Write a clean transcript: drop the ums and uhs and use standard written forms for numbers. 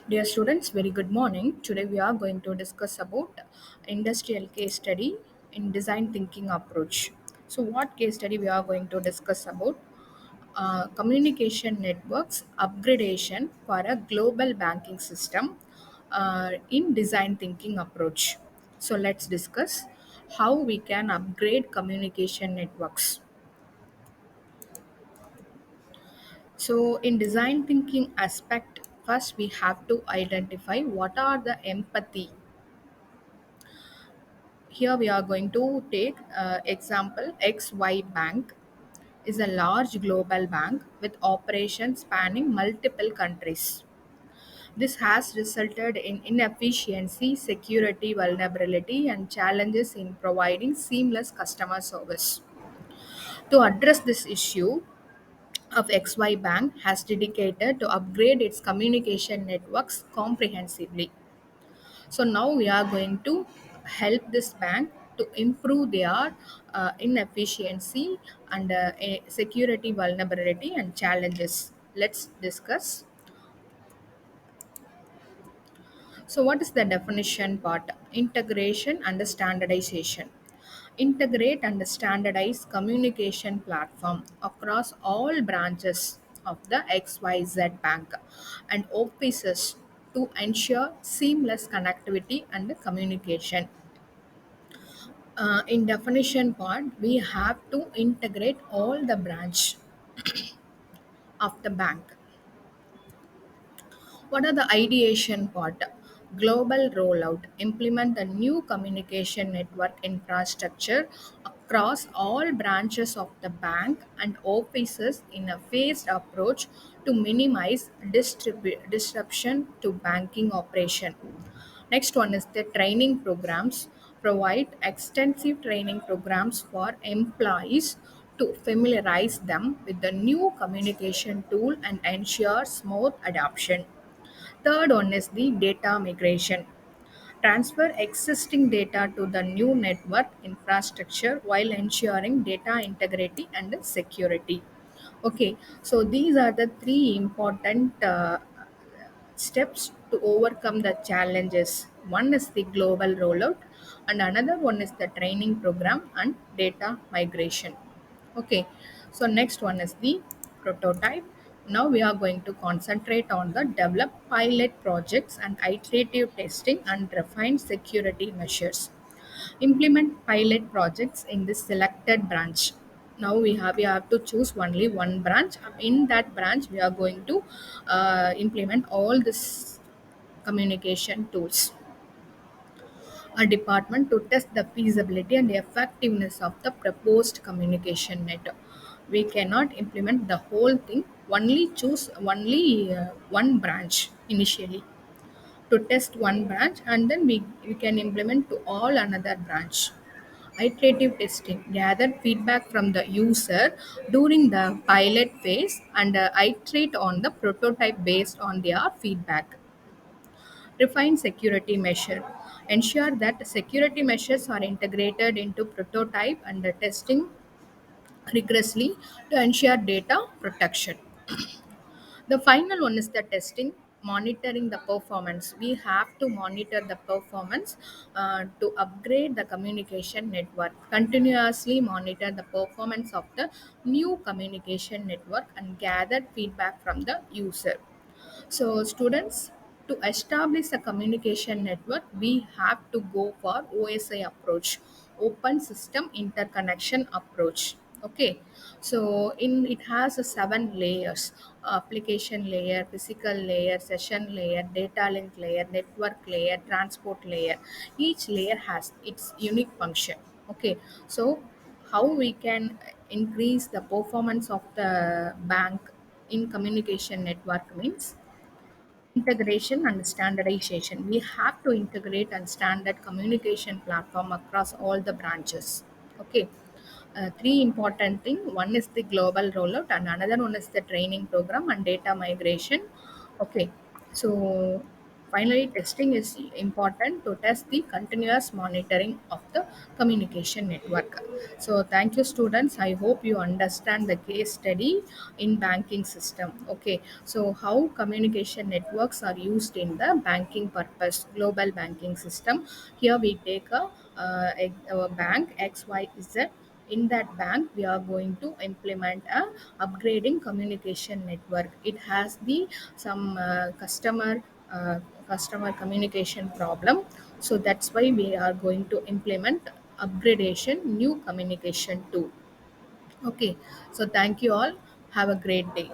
Dear students, very good morning. Today we are going to discuss about industrial case study in design thinking approach. So what case study we are going to discuss about? Communication networks upgradation for a global banking system in design thinking approach. So let's discuss how we can upgrade communication networks. So, in design thinking aspect, first we have to identify what are the empathy. Here we are going to take example XY Bank is a large global bank with operations spanning multiple countries. This has resulted in inefficiency, security vulnerability, and challenges in providing seamless customer service. To address this issue, of XY Bank has dedicated to upgrade its communication networks comprehensively. So now we are going to help this bank to improve their inefficiency and security vulnerability and challenges. Let's discuss. So, what is the definition part? Integration and standardization. Integrate and standardize communication platform across all branches of the XYZ bank and offices to ensure seamless connectivity and communication. In definition part, we have to integrate all the branch of the bank. What are the ideation part? Global rollout. Implement a new communication network infrastructure across all branches of the bank and offices in a phased approach to minimize disruption to banking operation. Next one is the training programs. Provide extensive training programs for employees to familiarize them with the new communication tool and ensure smooth adoption. Third one is the data migration. Transfer existing data to the new network infrastructure while ensuring data integrity and security. Okay, so these are the three important steps to overcome the challenges. One is the global rollout, and another one is the training program and data migration. Okay, so next one is the prototype. Now we are going to concentrate on the develop pilot projects and iterative testing and refine security measures. Implement pilot projects in the selected branch. Now we have to choose only one branch. In that branch, we are going to implement all this communication tools. A department to test the feasibility and effectiveness of the proposed communication net. We cannot implement the whole thing. Only choose only one branch initially to test one branch, and then we can implement to all another branch. Iterative testing gather feedback from the user during the pilot phase and iterate on the prototype based on their feedback. Refine security measure. Ensure that security measures are integrated into prototype and the testing rigorously to ensure data protection. The final one is the testing, monitoring the performance. We have to monitor the performance to upgrade the communication network. Continuously monitor the performance of the new communication network and gather feedback from the user. So, students, to establish a communication network, we have to go for OSI approach, Open System Interconnection approach. Okay, so in it has a seven layers: application layer, physical layer, session layer, data link layer, network layer, transport layer. Each layer has its unique function. Okay, so how we can increase the performance of the bank in communication network means integration and standardization. We have to integrate and standard communication platform across all the branches. Okay. Three important thing. One is the global rollout, and another one is the training program and data migration. Okay. So Finally, testing is important to test the continuous monitoring of the communication network. So thank you, students. I hope you understand the case study in banking system. Okay, so how communication networks are used in the banking purpose, global banking system. Here we take a bank XYZ. In that bank we are going to implement a upgrading communication network. It has the some uh, customer communication problem, so that's why we are going to implement upgradation new communication tool. Okay, so thank you all. Have a great day.